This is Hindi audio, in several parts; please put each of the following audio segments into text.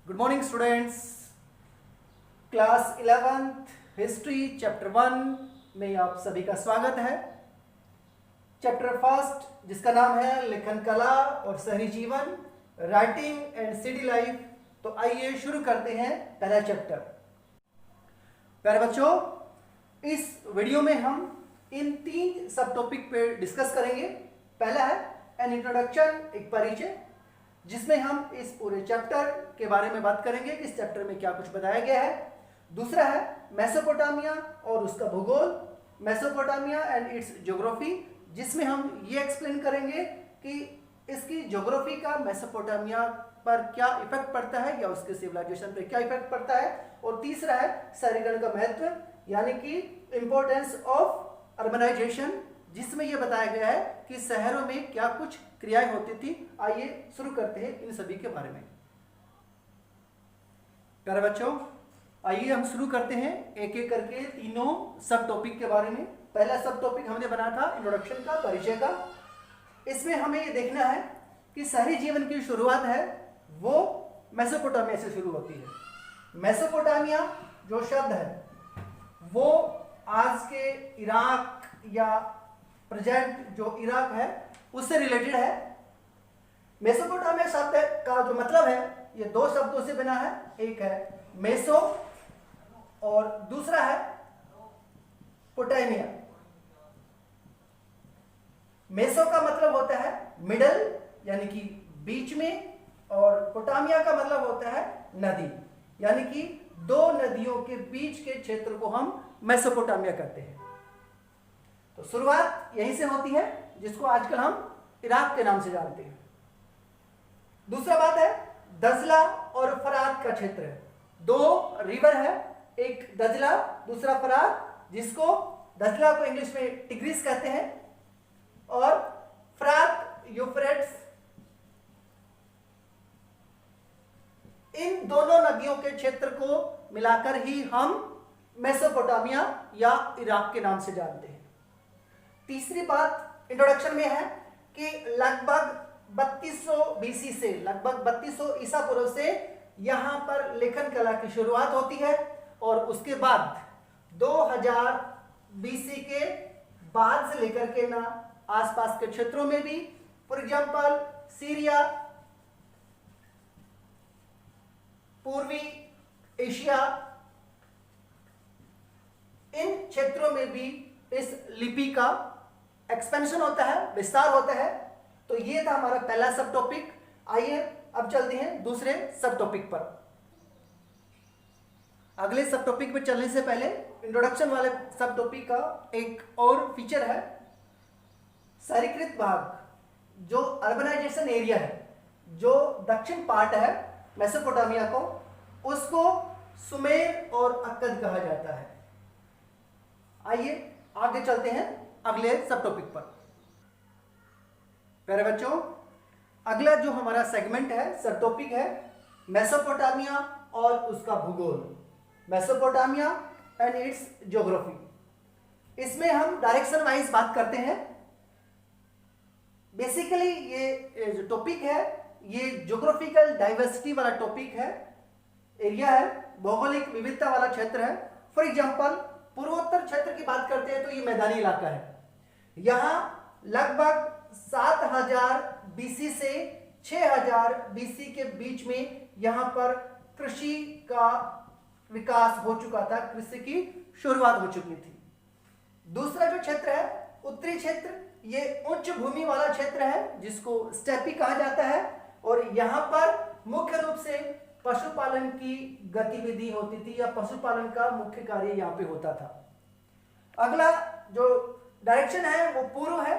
Good morning students. Class 11th history chapter 1 में आप सभी का स्वागत है। चैप्टर फर्स्ट जिसका नाम है लेखन कला और शहरी जीवन, राइटिंग एंड सिटी लाइफ। तो आइए शुरू करते हैं पहला चैप्टर। प्यारे बच्चों, इस वीडियो में हम इन 3 सब टॉपिक पे डिस्कस करेंगे। पहला है एन इंट्रोडक्शन, एक परिचय, जिसमें हम इस पूरे चैप्टर के बारे में बात करेंगे कि इस चैप्टर में क्या कुछ बताया गया है। दूसरा है मेसोपोटामिया और उसका भूगोल, मेसोपोटामिया एंड इट्स ज्योग्राफी, जिसमें हम ये एक्सप्लेन करेंगे कि इसकी ज्योग्राफी का मेसोपोटामिया पर क्या इफेक्ट पड़ता है या उसके सिविलाइजेशन पर क्या इफेक्ट पड़ता है। और तीसरा है शहरीकरण का महत्व, यानी कि इंपॉर्टेंस ऑफ अर्बनाइजेशन, जिसमें यह बताया गया है कि शहरों में क्या कुछ क्रियाएं होती थी। आइए शुरू करते हैं इन सभी के बारे में। प्यारे बच्चों, आइए हम शुरू करते हैं एक एक करके तीनों सब टॉपिक के बारे में। पहला सब टॉपिक हमने बनाया था इंट्रोडक्शन का, परिचय का। इसमें हमें ये देखना है कि शहरी जीवन की शुरुआत है वो मेसोपोटामिया से शुरू होती है। मेसोपोटामिया जो शब्द है वो आज के इराक या प्रेजेंट जो इराक है उससे रिलेटेड है। मेसोपोटामिया शब्द का जो मतलब है ये 2 शब्दों से बना है। एक है मेसो और दूसरा है पोटामिया। मेसो का मतलब होता है मिडल, यानी कि बीच में, और पोटामिया का मतलब होता है नदी, यानी कि 2 नदियों के बीच के क्षेत्र को हम मेसोपोटामिया कहते हैं। तो शुरुआत यहीं से होती है, जिसको आजकल हम इराक के नाम से जानते हैं। दूसरा बात है दजला और फरात का क्षेत्र है। 2 रिवर है, एक दजला दूसरा फरात, जिसको दजला को इंग्लिश में टिग्रिस कहते हैं और फरात यूफ्रेट्स। इन दोनों नदियों के क्षेत्र को मिलाकर ही हम मेसोपोटामिया या इराक के नाम से जानते हैं। तीसरी बात इंट्रोडक्शन में है कि लगभग 3200 बीसी से लगभग 3200 ईसा पूर्व से यहां पर लेखन कला की शुरुआत होती है, और उसके बाद 2000 बीसी के बाद से लेकर के ना आसपास के क्षेत्रों में भी, फॉर एग्जांपल सीरिया, पूर्वी एशिया, इन क्षेत्रों में भी इस लिपि का एक्सपेंशन होता है, विस्तार होता है। तो ये था हमारा पहला सब टॉपिक। आइए अब चलते हैं दूसरे सब टॉपिक पर। अगले सब टॉपिक पर चलने से पहले इंट्रोडक्शन वाले सब टॉपिक का एक और फीचर है शहरीकृत भाग, जो अर्बनाइजेशन एरिया है, जो दक्षिण पार्ट है मेसोपोटामिया को, उसको सुमेर और अक्कद कहा जाता है। आइए आगे चलते हैं अगले सब टॉपिक पर। प्यारे बच्चों, अगला जो हमारा सेगमेंट है, सब टॉपिक है मेसोपोटामिया और उसका भूगोल, मेसोपोटामिया एंड इट्स ज्योग्राफी। इसमें हम डायरेक्शन वाइज बात करते हैं। बेसिकली ये जो टॉपिक है ये ज्योग्राफिकल डाइवर्सिटी वाला टॉपिक है, एरिया है, भौगोलिक विविधता वाला क्षेत्र है। फॉर एग्जांपल पूर्वोत्तर क्षेत्र की बात करते हैं तो ये मैदानी इलाका है। यहां लगभग 7000 बीसी से 6000 बीसी के बीच में यहां पर कृषि का विकास हो चुका था, कृषि की शुरुआत हो चुकी थी। दूसरा जो क्षेत्र है उत्तरी क्षेत्र, ये उच्च भूमि वाला क्षेत्र है जिसको स्टेपी कहा जाता है, और यहां पर मुख्य रूप से पशुपालन की गतिविधि होती थी या पशुपालन का मुख्य कार्य यहां पे होता था। अगला जो डायरेक्शन है वो पूर्व है।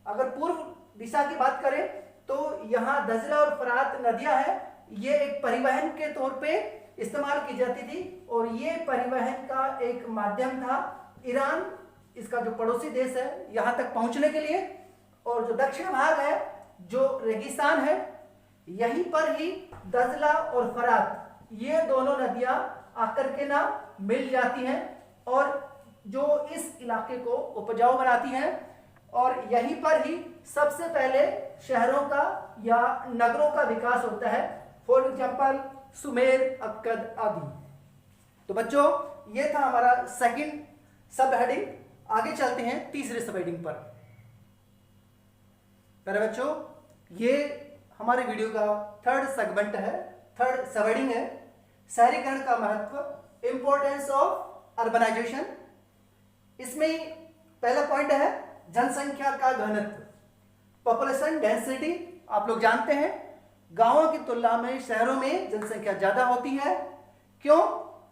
अगर पूर्व दिशा की बात करें तो यहां दजला और फरात नदियां हैं, ये एक परिवहन के तौर पे इस्तेमाल की जाती थी, और ये परिवहन का एक माध्यम था ईरान, इसका जो पड़ोसी देश है, यहां तक पहुंचने के लिए। और जो दक्षिण भाग है, जो रेगिस्तान है, यहीं पर ही दजला और फरात, ये दोनों नदियां आकर के ना मिल जाती हैं और जो इस इलाके को उपजाऊ बनाती हैं, और यहीं पर ही सबसे पहले शहरों का या नगरों का विकास होता है। फॉर एग्जांपल सुमेर, अक्कद आदि। तो बच्चों ये था हमारा सेकंड सब हेडिंग। आगे चलते हैं तीसरे सब हेडिंग पर। प्यारे बच्चों ये हमारे वीडियो का थर्ड सेगमेंट है, थर्ड सब हेडिंग है, शहरीकरण का महत्व, इंपॉर्टेंस ऑफ अर्बनाइजेशन। इसमें पहला पॉइंट है जनसंख्या का घनत्व, पॉपुलेशन डेंसिटी। आप लोग जानते हैं गांवों की तुलना में शहरों में जनसंख्या ज्यादा होती है। क्यों?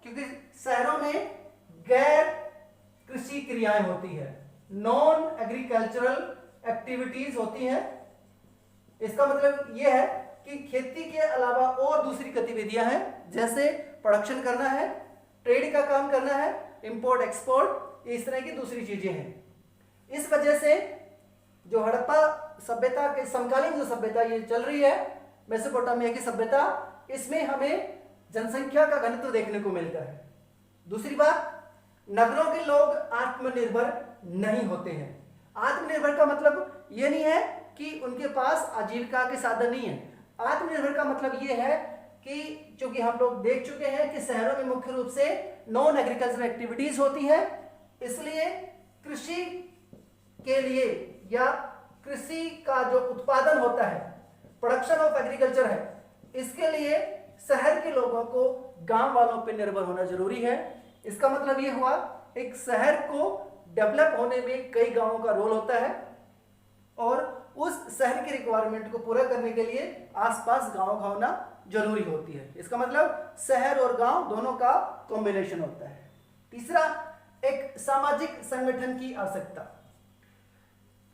क्योंकि शहरों में गैर कृषि क्रियाएं होती है, नॉन एग्रीकल्चरल एक्टिविटीज होती हैं। इसका मतलब यह है कि खेती के अलावा और दूसरी गतिविधियां हैं, जैसे प्रोडक्शन करना है, ट्रेड का काम करना है, इंपोर्ट एक्सपोर्ट, इस तरह की दूसरी चीजें हैं। इस वजह से जो हड़प्पा सभ्यता के समकालीन जो सभ्यता ये चल रही है, मेसोपोटामिया की सभ्यता, इसमें हमें जनसंख्या का घनत्व देखने को मिलता है। दूसरी बात, नगरों के लोग आत्मनिर्भर नहीं होते हैं। आत्मनिर्भर का मतलब यह नहीं है कि उनके पास आजीविका के साधन नहीं है। आत्मनिर्भर का मतलब यह है कि चूंकि हम लोग देख चुके हैं कि शहरों में मुख्य रूप से नॉन एग्रीकल्चरल एक्टिविटीज होती है, इसलिए कृषि के लिए या कृषि का जो उत्पादन होता है, प्रोडक्शन ऑफ एग्रीकल्चर है, इसके लिए शहर के लोगों को गांव वालों पर निर्भर होना जरूरी है। इसका मतलब यह हुआ एक शहर को डेवलप होने में कई गांवों का रोल होता है और उस शहर के रिक्वायरमेंट को पूरा करने के लिए आसपास गांव का होना जरूरी होती है। इसका मतलब शहर और गांव दोनों का कॉम्बिनेशन होता है। तीसरा, एक सामाजिक संगठन की आवश्यकता।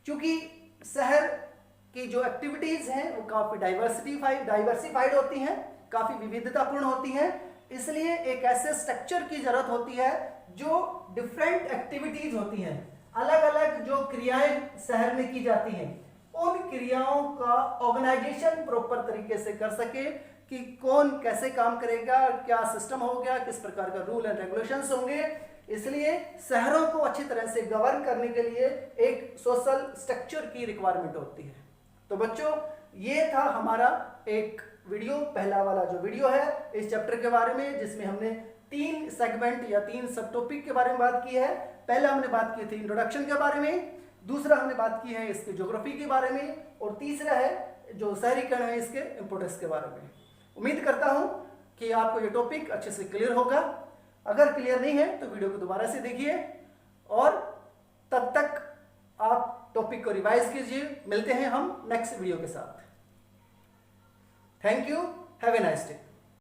क्योंकि शहर की जो एक्टिविटीज हैं वो काफी डाइवर्सिफाइड होती हैं, काफी विविधतापूर्ण होती हैं, इसलिए एक ऐसे स्ट्रक्चर की जरूरत होती है जो डिफरेंट एक्टिविटीज होती हैं, अलग अलग जो क्रियाएं शहर में की जाती हैं, उन क्रियाओं का ऑर्गेनाइजेशन प्रॉपर तरीके से कर सके कि कौन कैसे काम करेगा, क्या सिस्टम होगा, किस प्रकार का रूल एंड रेगुलेशंस होंगे। इसलिए शहरों को अच्छी तरह से गवर्न करने के लिए एक सोशल स्ट्रक्चर की रिक्वायरमेंट होती है। तो बच्चों ये था हमारा एक वीडियो, पहला वाला जो वीडियो है इस चैप्टर के बारे में, जिसमें हमने 3 सेगमेंट या 3 सब टॉपिक के बारे में बात की है। पहला हमने बात की थी इंट्रोडक्शन के बारे में, दूसरा हमने बात की है इसके ज्योग्राफी के बारे में, और तीसरा है जो शहरीकरण है इसके इंपोर्टेंस के बारे में। उम्मीद करता हूं कि आपको ये टॉपिक अच्छे से क्लियर होगा। अगर क्लियर नहीं है तो वीडियो को दोबारा से देखिए और तब तक आप टॉपिक को रिवाइज कीजिए। मिलते हैं हम नेक्स्ट वीडियो के साथ। Thank you, have a nice day.